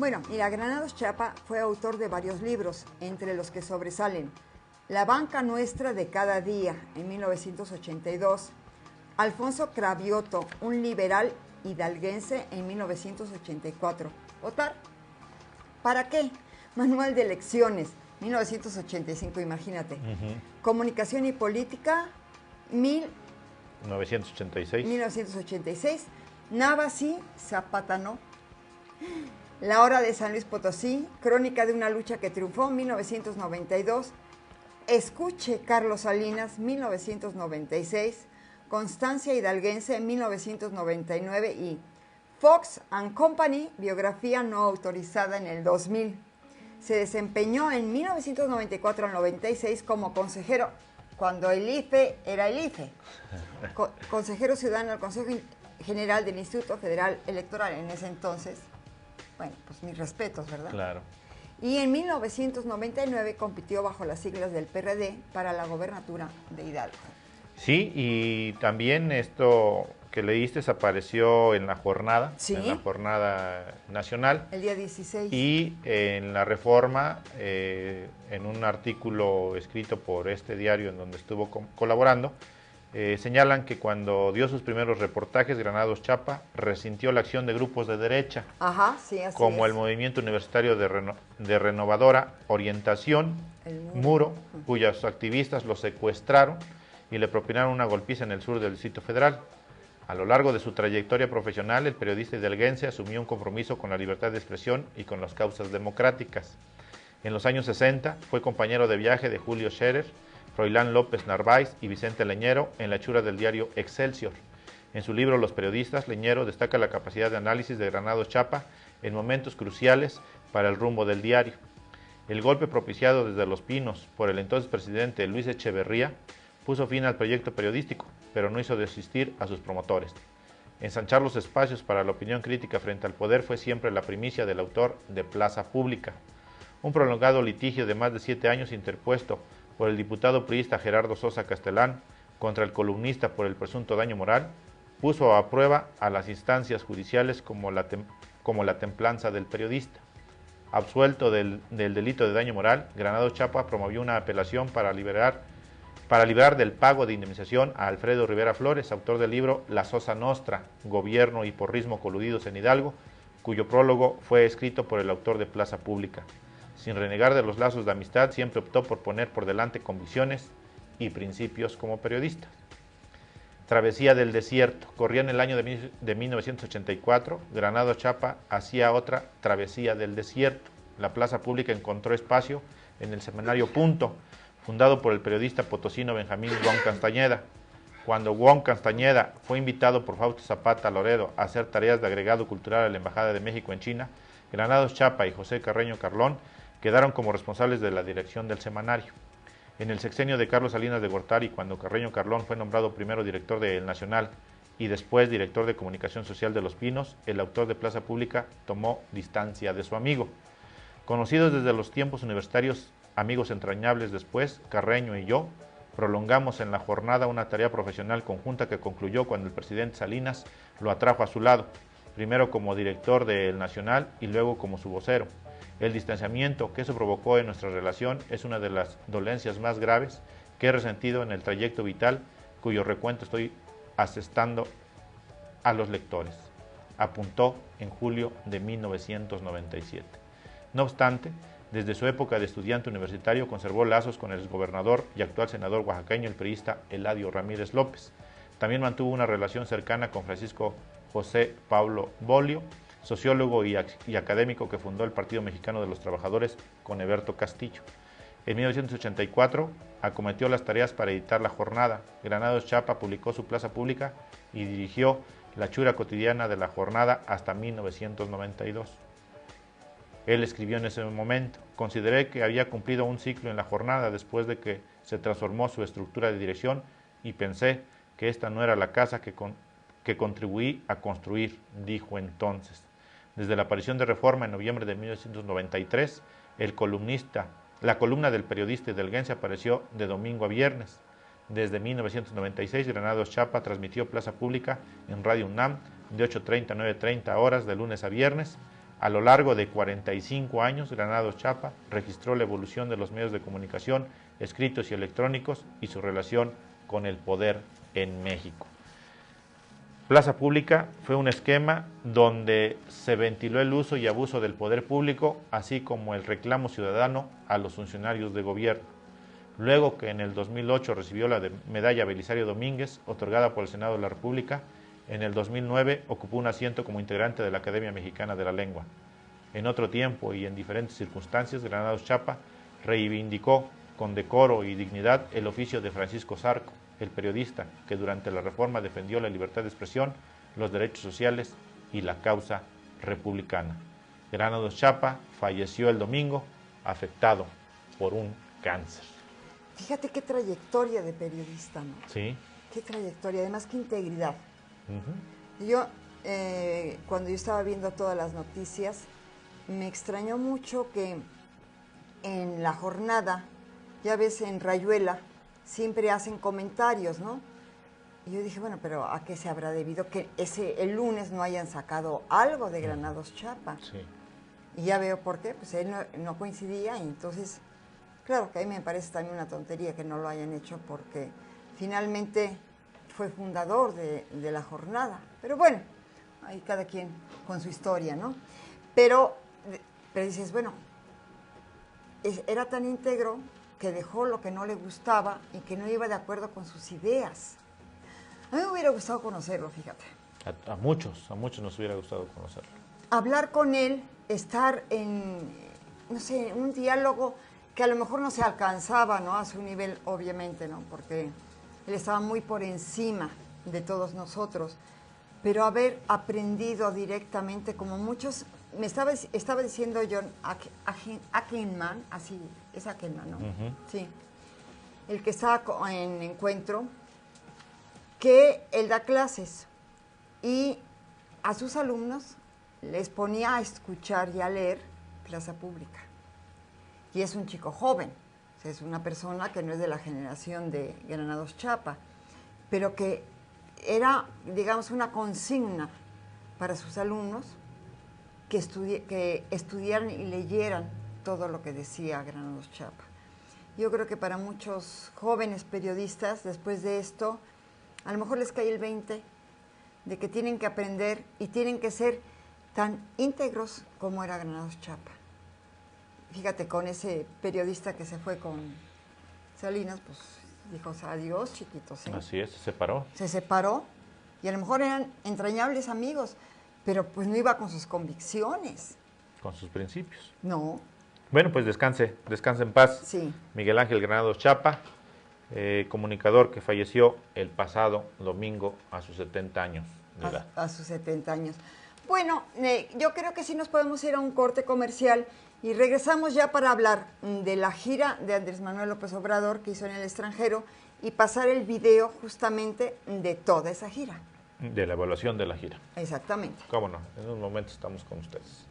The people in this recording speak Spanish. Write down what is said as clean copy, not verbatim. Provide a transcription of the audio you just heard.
Bueno, mira, Granados Chapa fue autor de varios libros, entre los que sobresalen La banca nuestra de cada día, en 1982, Alfonso Cravioto, un liberal hidalguense, en 1984. ¿Votar? ¿Para qué? Manual de elecciones, 1985, imagínate. Comunicación y política, 1986. Navas sí, Zapata no. La hora de San Luis Potosí, crónica de una lucha que triunfó, 1992. Escuche Carlos Salinas, 1996. Constancia Hidalguense, 1999. Y Fox and Company, biografía no autorizada, en el 2000. Se desempeñó en 1994 al 96 como consejero, cuando el IFE era el IFE, consejero ciudadano del Consejo General del Instituto Federal Electoral en ese entonces. Bueno, pues mis respetos, ¿verdad? Claro. Y en 1999 compitió bajo las siglas del PRD para la gobernatura de Hidalgo. Sí, y también esto que leíste apareció en la jornada, ¿sí? En la jornada nacional. El día 16. Y en la Reforma, en un artículo escrito por este diario en donde estuvo colaborando, señalan que cuando dio sus primeros reportajes, Granados Chapa resintió la acción de grupos de derecha, ajá, sí, así como es. el Movimiento Universitario de Renovadora Orientación, el Muro, cuyos activistas lo secuestraron y le propinaron una golpiza en el sur del Distrito Federal. A lo largo de su trayectoria profesional, el periodista hidalguense asumió un compromiso con la libertad de expresión y con las causas democráticas. En los años 60 fue compañero de viaje de Julio Scherer, Froilán López Narváez y Vicente Leñero en la hechura del diario Excelsior. En su libro Los periodistas, Leñero destaca la capacidad de análisis de Granados Chapa en momentos cruciales para el rumbo del diario. El golpe propiciado desde Los Pinos por el entonces presidente Luis Echeverría puso fin al proyecto periodístico, pero no hizo desistir a sus promotores. Ensanchar los espacios para la opinión crítica frente al poder fue siempre la primicia del autor de Plaza Pública. Un prolongado litigio de más de 7 años interpuesto por el diputado priista Gerardo Sosa Castellán contra el columnista por el presunto daño moral puso a prueba a las instancias judiciales como la templanza del periodista. Absuelto del delito de daño moral, Granados Chapa promovió una apelación para liberar del pago de indemnización a Alfredo Rivera Flores, autor del libro La Sosa Nostra, Gobierno y Porrismo coludidos en Hidalgo, cuyo prólogo fue escrito por el autor de Plaza Pública. Sin renegar de los lazos de amistad, siempre optó por poner por delante convicciones y principios como periodista. Travesía del desierto. Corría en el año de 1984, Granados Chapa hacía otra travesía del desierto. La Plaza Pública encontró espacio en el semanario Punto, fundado por el periodista potosino Benjamín Guón Castañeda. Cuando Guón Castañeda fue invitado por Fausto Zapata Loredo a hacer tareas de agregado cultural a la Embajada de México en China, Granados Chapa y José Carreño Carlón quedaron como responsables de la dirección del semanario. En el sexenio de Carlos Salinas de Gortari, cuando Carreño Carlón fue nombrado primero director de El Nacional y después director de Comunicación Social de Los Pinos, el autor de Plaza Pública tomó distancia de su amigo. Conocidos desde los tiempos universitarios, amigos entrañables después, Carreño y yo prolongamos en la jornada una tarea profesional conjunta que concluyó cuando el presidente Salinas lo atrajo a su lado, primero como director de El Nacional y luego como su vocero. El distanciamiento que eso provocó en nuestra relación es una de las dolencias más graves que he resentido en el trayecto vital, cuyo recuento estoy asestando a los lectores, apuntó en julio de 1997. No obstante, desde su época de estudiante universitario conservó lazos con el exgobernador y actual senador oaxaqueño, el priista Eladio Ramírez López. También mantuvo una relación cercana con Francisco José Pablo Bolio, sociólogo y académico que fundó el Partido Mexicano de los Trabajadores con Eberto Castillo. En 1984 acometió las tareas para editar La Jornada. Granados Chapa publicó su Plaza Pública y dirigió la hechura cotidiana de La Jornada hasta 1992. Él escribió en ese momento: consideré que había cumplido un ciclo en La Jornada después de que se transformó su estructura de dirección y pensé que esta no era la casa que contribuí a construir, dijo entonces. Desde la aparición de Reforma en noviembre de 1993, la columna del periodista hidalguense apareció de domingo a viernes. Desde 1996, Granados Chapa transmitió Plaza Pública en Radio UNAM de 8:30 a 9:30 horas de lunes a viernes, A lo largo de 45 años, Granados Chapa registró la evolución de los medios de comunicación, escritos y electrónicos, y su relación con el poder en México. Plaza Pública fue un esquema donde se ventiló el uso y abuso del poder público, así como el reclamo ciudadano a los funcionarios de gobierno. Luego que en el 2008 recibió la medalla Belisario Domínguez, otorgada por el Senado de la República, en el 2009 ocupó un asiento como integrante de la Academia Mexicana de la Lengua. En otro tiempo y en diferentes circunstancias, Granados Chapa reivindicó con decoro y dignidad el oficio de Francisco Zarco, el periodista que durante la Reforma defendió la libertad de expresión, los derechos sociales y la causa republicana. Granados Chapa falleció el domingo afectado por un cáncer. Fíjate qué trayectoria de periodista, ¿no? Sí. Qué trayectoria, además qué integridad. Uh-huh. Yo, cuando yo estaba viendo todas las noticias, me extrañó mucho que en la jornada, ya ves, en Rayuela, siempre hacen comentarios, ¿no? Y yo dije, bueno, pero ¿a qué se habrá debido que el lunes no hayan sacado algo de Granados Chapa? Sí. Y ya veo por qué, pues él no coincidía, y entonces, claro que a mí me parece también una tontería que no lo hayan hecho, porque finalmente fue fundador de la jornada. Pero bueno, ahí cada quien con su historia, ¿no? Pero dices, bueno, era tan íntegro que dejó lo que no le gustaba y que no iba de acuerdo con sus ideas. A mí me hubiera gustado conocerlo, fíjate. A muchos nos hubiera gustado conocerlo. Hablar con él, estar en, no sé, un diálogo que a lo mejor no se alcanzaba, ¿no? A su nivel, obviamente, ¿no? Porque él estaba muy por encima de todos nosotros. Pero haber aprendido directamente, como muchos, me estaba diciendo John Ackerman, así, es Ackerman, ¿no? Uh-huh. Sí. El que estaba en Encuentro, que él da clases y a sus alumnos les ponía a escuchar y a leer Plaza Pública. Y es un chico joven, o sea, es una persona que no es de la generación de Granados Chapa, pero que era, digamos, una consigna para sus alumnos que estudiaran y leyeran todo lo que decía Granados Chapa. Yo creo que para muchos jóvenes periodistas, después de esto, a lo mejor les cae el 20 de que tienen que aprender y tienen que ser tan íntegros como era Granados Chapa. Fíjate, con ese periodista que se fue con Salinas, pues dijo, adiós, chiquitos. ¿Eh? Así es, se separó. Se separó y a lo mejor eran entrañables amigos, pero pues no iba con sus convicciones. Con sus principios. No. Bueno, pues descanse en paz. Sí. Miguel Ángel Granados Chapa, comunicador que falleció el pasado domingo a sus 70 años de edad. A sus 70 años. Bueno, yo creo que sí nos podemos ir a un corte comercial y regresamos ya para hablar de la gira de Andrés Manuel López Obrador que hizo en el extranjero y pasar el video justamente de toda esa gira. De la evaluación de la gira. Exactamente. Cómo no, en un momento estamos con ustedes.